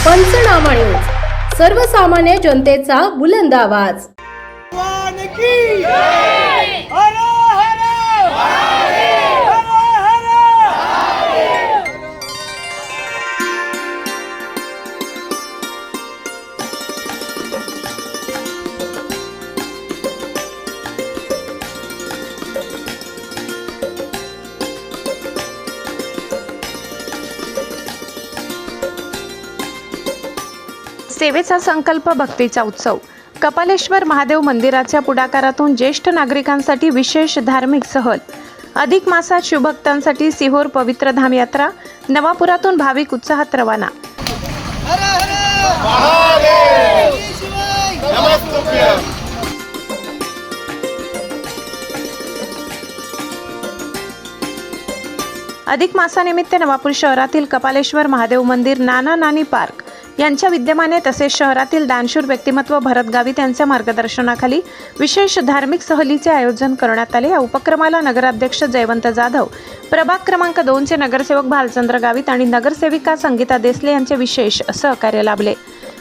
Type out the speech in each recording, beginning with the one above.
पंचनामा न्यूज, सर्वसामान्य जनतेचा बुलंद आवाज। सेवेचा संकल्प, भक्तीचा उत्सव। कपालेश्वर महादेव मंदिराच्या पुढाकारातून ज्येष्ठ नागरिकांसाठी विशेष धार्मिक सहल। अधिक मासात शिवभक्तांसाठी सिहोर पवित्र धाम यात्रा। नवापुरातून भाविक उत्साहात रवाना। अधिक मासानिमित्त नवापूर शहरातील कपालेश्वर महादेव मंदिर, नाना नानी पार्क यांच्या विद्यमाने तसेच शहरातील दानशूर व्यक्तिमत्व भरत गावित यांच्या मार्गदर्शनाखाली विशेष धार्मिक सहलीचे आयोजन करण्यात आले। या उपक्रमाला नगराध्यक्ष जयवंत जाधव, प्रभाग क्रमांक 2 चे नगरसेवक भालचंद्र गावित आणि नगरसेविका संगीता देसले यांचे विशेष सहकार्य लाभले।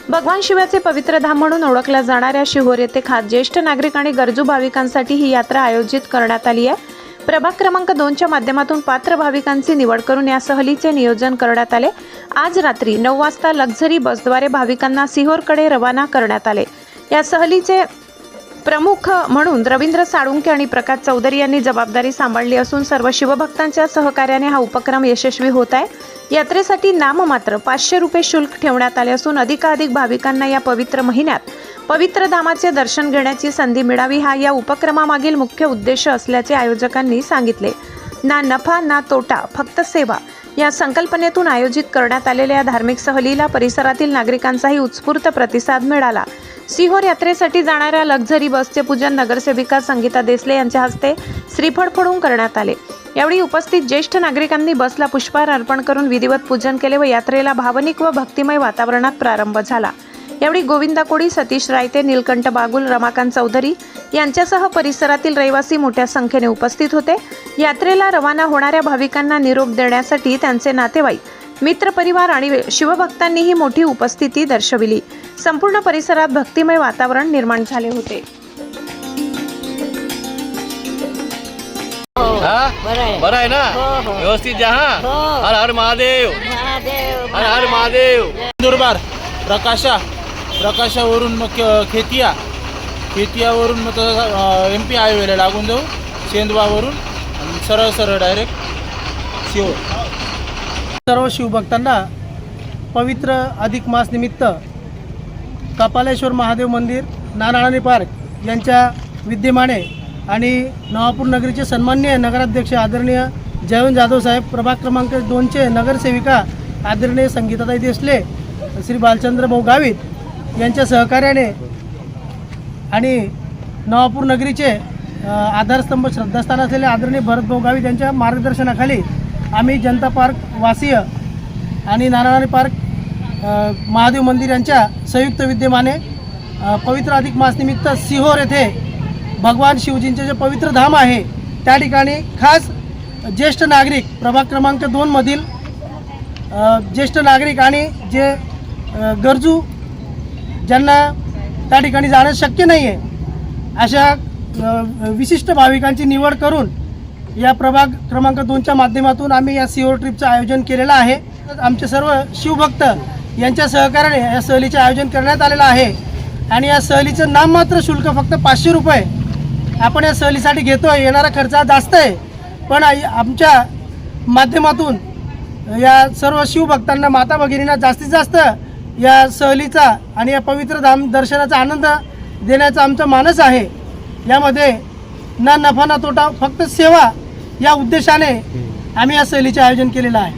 भगवान शिवाचे पवित्र धाम म्हणून ओळखल्या जाणाऱ्या शिहोर येथे खास ज्येष्ठ नागरिक आणि गरजू भाविकांसाठी ही यात्रा आयोजित करण्यात आली आहे। प्रभाग क्रमांक 2 च्या माध्यमातून पात्र भाविकांची निवड करून या सहलीचे नियोजन करण्यात आले। आज रात्री 9 वाजता लक्झरी बसद्वारे भाविकांना सिहोरकडे रवाना करण्यात आले। या सहलीचे प्रमुख म्हणून रवींद्र साळुंके आणि प्रकाश चौधरी यांनी जबाबदारी सांभाळली असून सर्व शिवभक्तांच्या सहकार्याने हा उपक्रम यशस्वी होत आहे। यात्रेसाठी नाममात्र 500 रुपये शुल्क ठेवण्यात आले असून अधिकाधिक भाविकांना या पवित्र महिन्यात पवित्र धामाचे दर्शन घेण्याची संधी मिळावी हा या उपक्रमामागील मुख्य उद्देश असल्याचे आयोजकांनी सांगितले। ना नफा ना तोटा, फक्त सेवा या संकल्पनेतून आयोजित करण्यात आलेल्या या धार्मिक सहलीला परिसरातील नागरिकांचाही उत्स्फूर्त प्रतिसाद मिळाला। सिहोर यात्रेसाठी जाणाऱ्या लक्झरी बसचे पूजन नगरसेविका संगीता देसले यांच्या हस्ते श्रीफळ फोडून करण्यात आले। यावेळी उपस्थित ज्येष्ठ नागरिकांनी बसला पुष्पहार अर्पण करून विधिवत पूजन केले व यात्रेला भावनिक व भक्तिमय वातावरणात प्रारंभ झाला। यावेळी गोविंदा कोळी, सतीश रायते, नीलकंठ बागुल, रमाकांत चौधरी यांच्यासह परिसरातील रहिवासी मोठ्या संख्येने उपस्थित होते। यात्रेला रवाना होणाऱ्या भाविकांना निरोप देण्यासाठी त्यांचे नातेवाईक, मित्रपरिवार आणि शिवभक्तांनीही मोठी उपस्थिती दर्शविली। संपूर्ण परिसरात भक्तिमय वातावरण निर्माण झाले होते। बरं आहे ना? व्यवस्थित जा। हर हर महादेव, हर हर महादेव। नंदुरबार प्रकाशावरून मग खेतियावरून मग MP हायवेला लागून जाऊ, सेंदवावरून सरळ डायरेक्ट शिव। सर्व शिवभक्तांना पवित्र अधिक मास निमित्त कपालेश्वर महादेव मंदिर, नाना नानी पार्क यांच्या विद्यमाने आणि नवापूर नगरीचे सन्माननीय नगराध्यक्ष आदरणीय जयवंत जाधव साहेब, प्रभाग क्रमांक 2 चे नगरसेविका आदरणीय संगीताताई देसले, श्री भालचंद्र भाऊ गावित यांच्या सहकार्याने आणि नवापूर नगरीचे आधारस्तंभ श्रद्धास्थान असलेले आदरणीय भरत भाऊ गावित यांच्या मार्गदर्शनाखाली आम्ही जनता पार्क वासीय आणि नाना नानी पार्क महादेव मंदिर यांच्या संयुक्त विद्यमाने पवित्र अधिक मास निमित्त सिहोर येथे भगवान शिवजींचे जे पवित्र धाम आहे त्या ठिकाणी खास ज्येष्ठ नागरिक, प्रभाग क्रमांक 2 मधील ज्येष्ठ नागरिक आणि जे गरजू ज्यांना त्या ठिकाणी जाणं शक्य नाही आहे अशा विशिष्ट भाविकांची निवड करून या प्रभाग क्रमांक 2च्या माध्यमातून आम्ही या सिहोर ट्रिपचं आयोजन केलेलं आहे। आमचे सर्व शिवभक्त यांच्या सहकार्याने या सहलीचे आयोजन करण्यात आलेलं आहे आणि या सहलीचं नाममात्र शुल्क फक्त 500 रुपये आपण या सहलीसाठी घेतोय। येणारा खर्च जास्त आहे, पण आमच्या माध्यमातून या सर्व शिवभक्तांना, माता भगिनींना जास्तीत जास्त या सहलीचा आणि या पवित्र धाम दर्शनाचा आनंद देण्याचा आमचा मानस आहे। यामध्ये ना नफा ना तोटा, फक्त सेवा या उद्देशाने आम्ही या सहलीचे आयोजन केलेलं आहे।